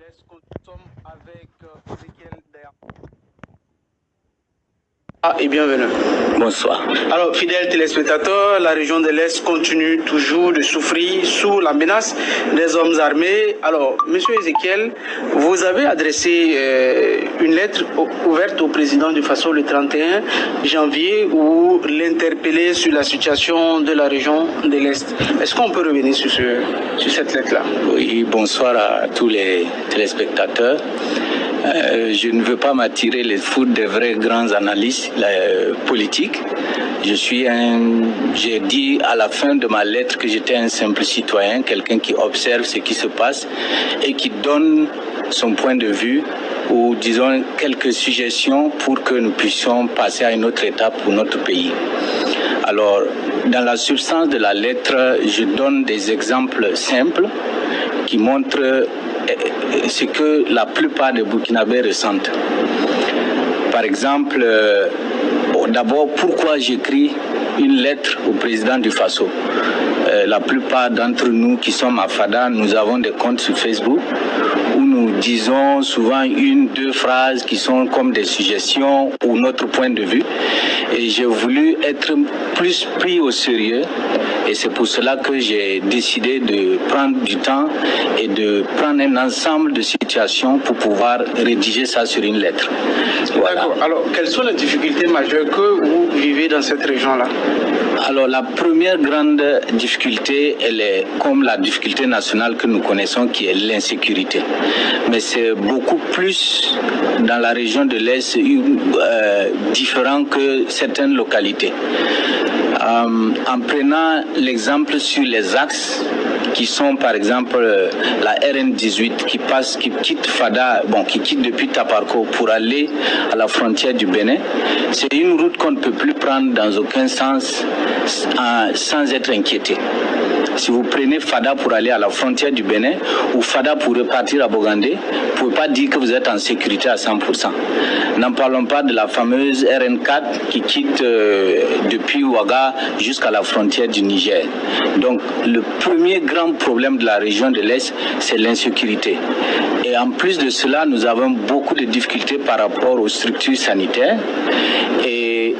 l'Est. Nous sommes avec Ezekiel Daya. Et bienvenue. Bonsoir. Alors, fidèles téléspectateurs, la région de l'Est continue toujours de souffrir sous la menace des hommes armés. Alors, monsieur Ezekiel, vous avez adressé une lettre ouverte au président du Faso le 31 janvier où l'interpellez sur la situation de la région de l'Est. Est-ce qu'on peut revenir sur cette lettre-là? Oui, bonsoir à tous les téléspectateurs. Je ne veux pas m'attirer les foudres des vrais grands analystes politiques. J'ai dit à la fin de ma lettre que j'étais un simple citoyen, quelqu'un qui observe ce qui se passe et qui donne son point de vue ou disons quelques suggestions pour que nous puissions passer à une autre étape pour notre pays. Alors, dans la substance de la lettre, je donne des exemples simples qui montrent ce que la plupart des Burkinabés ressentent. Par exemple, d'abord, pourquoi j'écris une lettre au président du Faso? La plupart d'entre nous qui sommes à Fada, nous avons des comptes sur Facebook où nous disons souvent une, deux phrases qui sont comme des suggestions ou notre point de vue. Et j'ai voulu être plus pris au sérieux. Et c'est pour cela que j'ai décidé de prendre du temps et de prendre un ensemble de situations pour pouvoir rédiger ça sur une lettre. Voilà. D'accord. Alors, quelles sont les difficultés majeures que vous vivez dans cette région-là? Alors, la première grande difficulté, elle est comme la difficulté nationale que nous connaissons, qui est l'insécurité. Mais c'est beaucoup plus dans la région de l'Est différent que certaines localités. En prenant l'exemple sur les axes qui sont par exemple la RN18 qui quitte Fada, qui quitte depuis Taparko pour aller à la frontière du Bénin, c'est une route qu'on ne peut plus prendre dans aucun sens sans être inquiété. Si vous prenez Fada pour aller à la frontière du Bénin ou Fada pour repartir à Bogandé, vous ne pouvez pas dire que vous êtes en sécurité à 100%. N'en parlons pas de la fameuse RN4 qui quitte depuis Ouaga jusqu'à la frontière du Niger. Donc le premier grand problème de la région de l'Est, c'est l'insécurité. Et en plus de cela, nous avons beaucoup de difficultés par rapport aux structures sanitaires. Et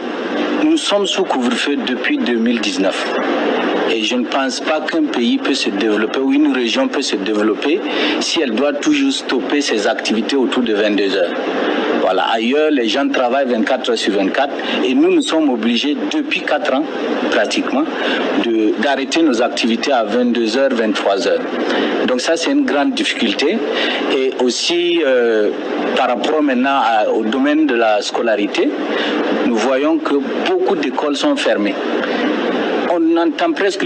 nous sommes sous couvre-feu depuis 2019. Et je ne pense pas qu'un pays peut se développer ou une région peut se développer si elle doit toujours stopper ses activités autour de 22 heures. Voilà. Ailleurs, les gens travaillent 24 heures sur 24 et nous sommes obligés depuis 4 ans, pratiquement, d'arrêter nos activités à 22 heures, 23 heures. Donc ça, c'est une grande difficulté. Et aussi, par rapport maintenant au domaine de la scolarité, nous voyons que beaucoup d'écoles sont fermées. On n'entend presque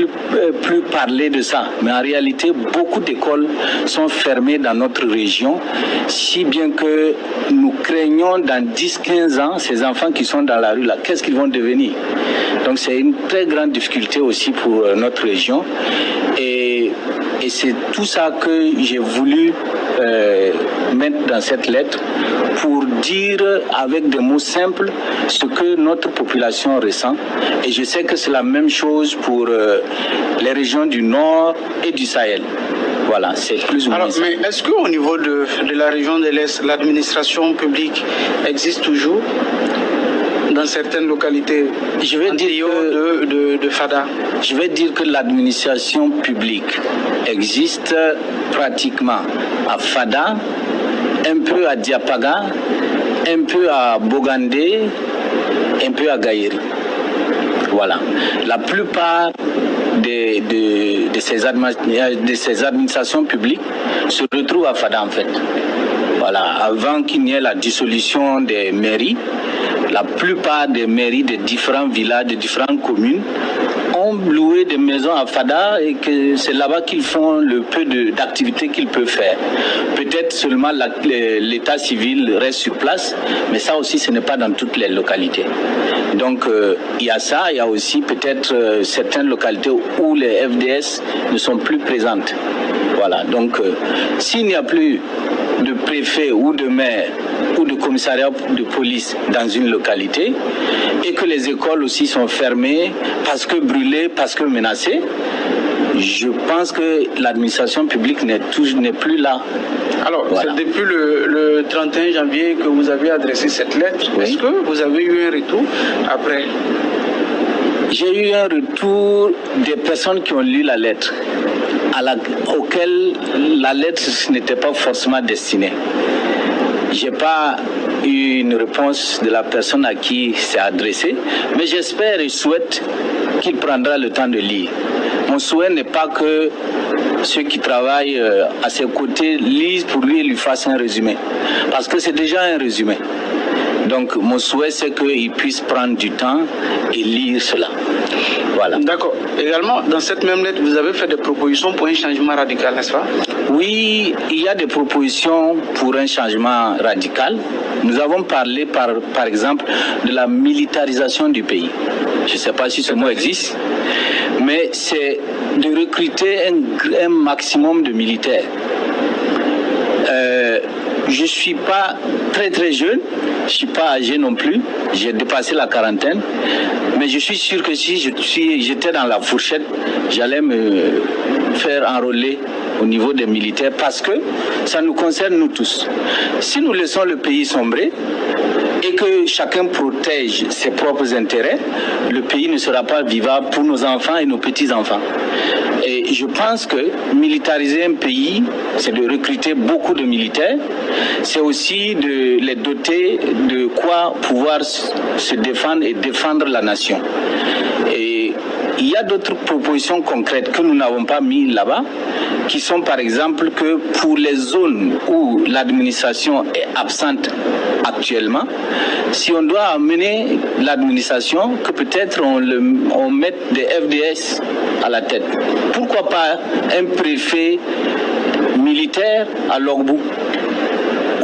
plus parler de ça, mais en réalité, beaucoup d'écoles sont fermées dans notre région, si bien que nous craignons dans 10-15 ans, ces enfants qui sont dans la rue, là, qu'est-ce qu'ils vont devenir? Donc c'est une très grande difficulté aussi pour notre région. Et c'est tout ça que j'ai voulu mettre dans cette lettre pour dire avec des mots simples ce que notre population ressent. Et je sais que c'est la même chose pour les régions du Nord et du Sahel. Voilà, c'est plus ou moins ça. Mais est-ce qu'au niveau de la région de l'Est, l'administration publique existe toujours dans certaines localités? Je vais dire de Fada. Je vais dire que l'administration publique existe pratiquement à Fada, un peu à Diapaga, un peu à Bogandé, un peu à Gaïri. Voilà. La plupart de ces administrations publiques se retrouvent à Fada en fait. Voilà. Avant qu'il n'y ait la dissolution des mairies, la plupart des mairies de différents villages, de différentes communes ont loué des maisons à Fada et que c'est là-bas qu'ils font le peu d'activités qu'ils peuvent faire. Peut-être seulement l'état civil reste sur place, mais ça aussi ce n'est pas dans toutes les localités. Donc il y a ça, il y a aussi peut-être certaines localités où les FDS ne sont plus présentes. Voilà, donc s'il n'y a plus de préfet ou de maire ou de commissariat de police dans une localité et que les écoles aussi sont fermées parce que brûlées, parce que menacées, Je pense que l'administration publique n'est plus là. Alors, voilà. C'est depuis le 31 janvier que vous avez adressé cette lettre. Oui. Est-ce que vous avez eu un retour après? J'ai eu un retour des personnes qui ont lu la lettre, auxquelles la lettre n'était pas forcément destinée. Je n'ai pas eu une réponse de la personne à qui c'est adressé, mais j'espère et souhaite qu'il prendra le temps de lire. Mon souhait n'est pas que ceux qui travaillent à ses côtés lisent pour lui et lui fassent un résumé, parce que c'est déjà un résumé. Donc mon souhait, c'est qu'il puisse prendre du temps et lire cela. Voilà. D'accord. Également, dans cette même lettre, vous avez fait des propositions pour un changement radical, n'est-ce pas? Oui, il y a des propositions pour un changement radical. Nous avons parlé, par exemple, de la militarisation du pays. Je ne sais pas si ce mot existe, mais c'est de recruter un maximum de militaires. Je ne suis pas très jeune, je ne suis pas âgé non plus, j'ai dépassé la quarantaine, mais je suis sûr que si j'étais dans la fourchette, j'allais me faire enrôler au niveau des militaires parce que ça nous concerne nous tous. Si nous laissons le pays sombrer et que chacun protège ses propres intérêts, le pays ne sera pas vivable pour nos enfants et nos petits-enfants. Et je pense que militariser un pays, c'est de recruter beaucoup de militaires, c'est aussi de les doter de quoi pouvoir se défendre et défendre la nation. Et il y a d'autres propositions concrètes que nous n'avons pas mis là-bas, qui sont par exemple que pour les zones où l'administration est absente actuellement, si on doit amener l'administration, que peut-être on mette des FDS à la tête. Pourquoi pas un préfet militaire à Logbout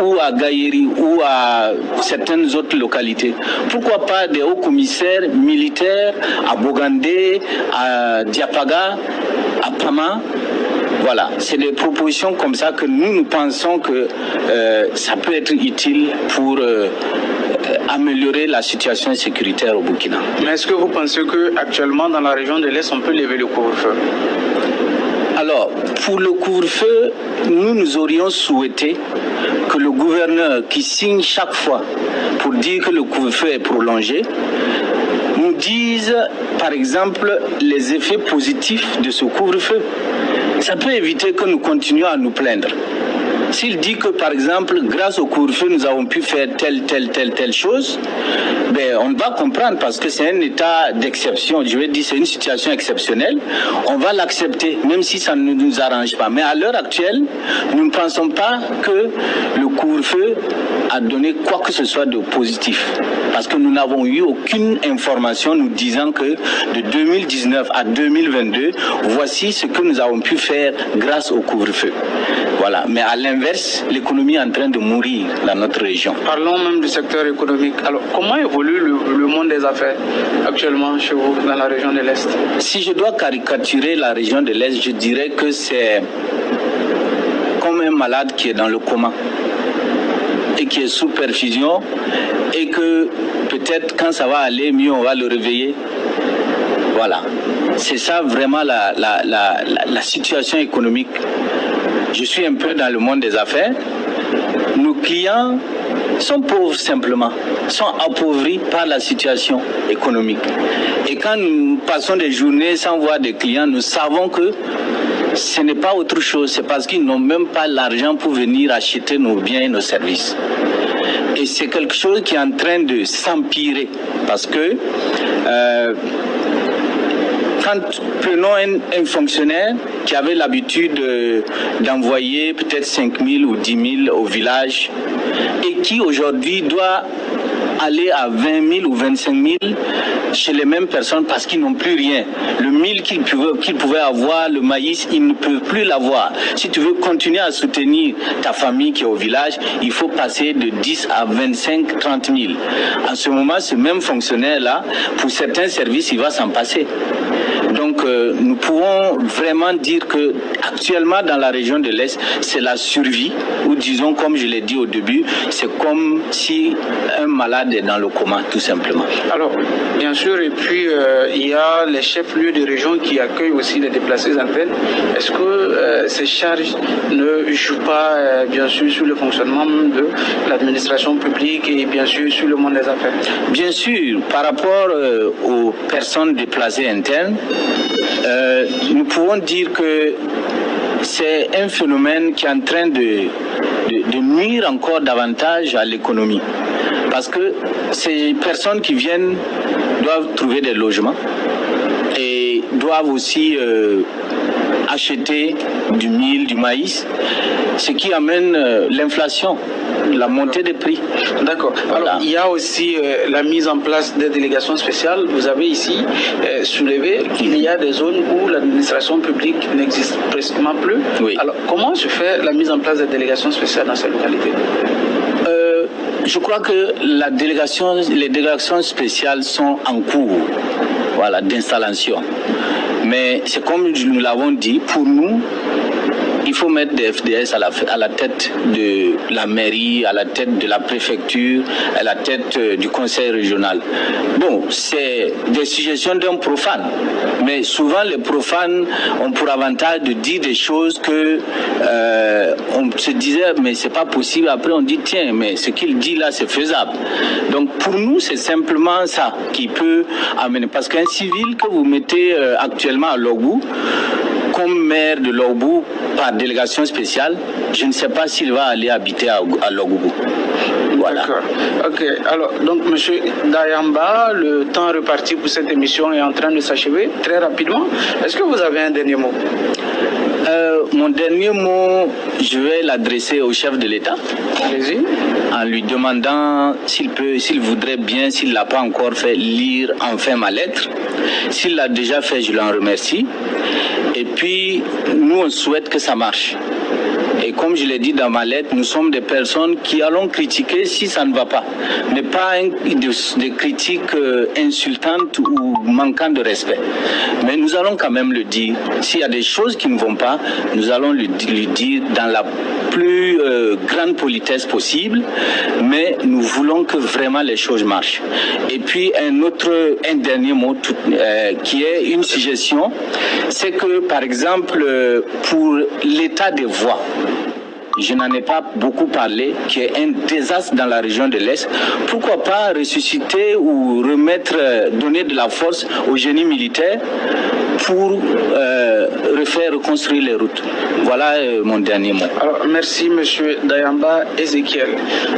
ou à Gaïri ou à certaines autres localités? Pourquoi pas des hauts commissaires militaires à Bogandé, à Diapaga, à Pama? Voilà, c'est des propositions comme ça que nous pensons que ça peut être utile pour améliorer la situation sécuritaire au Burkina. Mais est-ce que vous pensez qu'actuellement dans la région de l'Est, on peut lever le couvre-feu? Alors, pour le couvre-feu, nous aurions souhaité que le gouverneur qui signe chaque fois pour dire que le couvre-feu est prolongé, nous dise, par exemple, les effets positifs de ce couvre-feu. Ça peut éviter que nous continuions à nous plaindre. S'il dit que, par exemple, grâce au couvre-feu, nous avons pu faire telle chose, ben, on va comprendre parce que c'est un état d'exception. Je vais dire, c'est une situation exceptionnelle. On va l'accepter, même si ça ne nous arrange pas. Mais à l'heure actuelle, nous ne pensons pas que le couvre-feu a donné quoi que ce soit de positif. Parce que nous n'avons eu aucune information nous disant que de 2019 à 2022, voici ce que nous avons pu faire grâce au couvre-feu. Voilà. Mais à l'inverse, l'économie est en train de mourir dans notre région. Parlons même du secteur économique. Alors, comment évolue le monde des affaires actuellement chez vous, dans la région de l'Est? Si je dois caricaturer la région de l'Est, je dirais que c'est comme un malade qui est dans le coma et qui est sous perfusion et que peut-être quand ça va aller mieux, on va le réveiller. Voilà. C'est ça vraiment la situation économique. Je suis un peu dans le monde des affaires. Nos clients sont pauvres simplement, sont appauvris par la situation économique. Et quand nous passons des journées sans voir des clients, nous savons que ce n'est pas autre chose, c'est parce qu'ils n'ont même pas l'argent pour venir acheter nos biens et nos services. Et c'est quelque chose qui est en train de s'empirer parce que quand prenons un fonctionnaire qui avait l'habitude d'envoyer peut-être 5 000 ou 10 000 au village et qui aujourd'hui doit aller à 20 000 ou 25 000 chez les mêmes personnes parce qu'ils n'ont plus rien. Le mil qu'ils pouvaient avoir, le maïs, ils ne peuvent plus l'avoir. Si tu veux continuer à soutenir ta famille qui est au village, il faut passer de 10 à 25, 30 000. En ce moment, ce même fonctionnaire-là, pour certains services, il va s'en passer. Donc, nous pouvons vraiment dire dire que actuellement dans la région de l'Est, c'est la survie, ou disons comme je l'ai dit au début, c'est comme si un malade est dans le coma, tout simplement. Alors, bien sûr, et puis il y a les chefs-lieux de région qui accueillent aussi les déplacés internes. Est-ce que ces charges ne jouent pas, bien sûr, sur le fonctionnement de l'administration publique et bien sûr sur le monde des affaires? Bien sûr, par rapport aux personnes déplacées internes, nous pouvons dire que c'est un phénomène qui est en train de nuire encore davantage à l'économie. Parce que ces personnes qui viennent doivent trouver des logements et doivent aussi acheter du mil, du maïs, ce qui amène l'inflation, la montée des prix. D'accord. Voilà. Alors, il y a aussi la mise en place des délégations spéciales. Vous avez ici soulevé qu'il y a des zones où l'administration publique n'existe pratiquement plus. Oui. Alors, comment se fait la mise en place des délégations spéciales dans ces localités? Je crois que les délégations spéciales sont en cours, voilà, d'installation. Mais c'est comme nous l'avons dit, pour nous, il faut mettre des FDS à la tête de la mairie, à la tête de la préfecture, à la tête du conseil régional. Bon, c'est des suggestions d'un profane, mais souvent les profanes ont pour avantage de dire des choses que on se disait mais c'est pas possible. Après on dit tiens, mais ce qu'il dit là c'est faisable. Donc pour nous c'est simplement ça qui peut amener, parce qu'un civil que vous mettez actuellement à Logou comme maire de Logou par délégation spéciale, je ne sais pas s'il va aller habiter à Logou. Voilà. D'accord. Ok. Alors, donc, Monsieur Dayamba, le temps reparti pour cette émission est en train de s'achever très rapidement. Est-ce que vous avez un dernier mot? Mon dernier mot, je vais l'adresser au chef de l'État. Allez-y. En lui demandant s'il voudrait bien, s'il ne l'a pas encore fait, lire enfin ma lettre. S'il l'a déjà fait, je l'en remercie. Et puis, nous, on souhaite que ça marche. Et comme je l'ai dit dans ma lettre, nous sommes des personnes qui allons critiquer si ça ne va pas. Mais pas des critiques insultantes ou manquant de respect. Mais nous allons quand même le dire. S'il y a des choses qui ne vont pas, nous allons lui dire dans la plus grande politesse possible. Mais nous voulons que vraiment les choses marchent. Et puis un dernier mot qui est une suggestion, c'est que par exemple pour l'état des voies, je n'en ai pas beaucoup parlé, qui est un désastre dans la région de l'Est. Pourquoi pas ressusciter ou donner de la force au génie militaire pour reconstruire les routes. Voilà mon dernier mot. Alors, merci Monsieur Dayamba Ezekiel.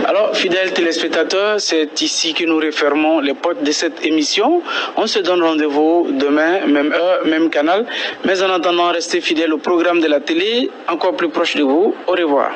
Alors, fidèles téléspectateurs, c'est ici que nous refermons les portes de cette émission. On se donne rendez-vous demain, même heure, même canal. Mais en attendant, restez fidèles au programme de la télé, encore plus proche de vous. Au revoir.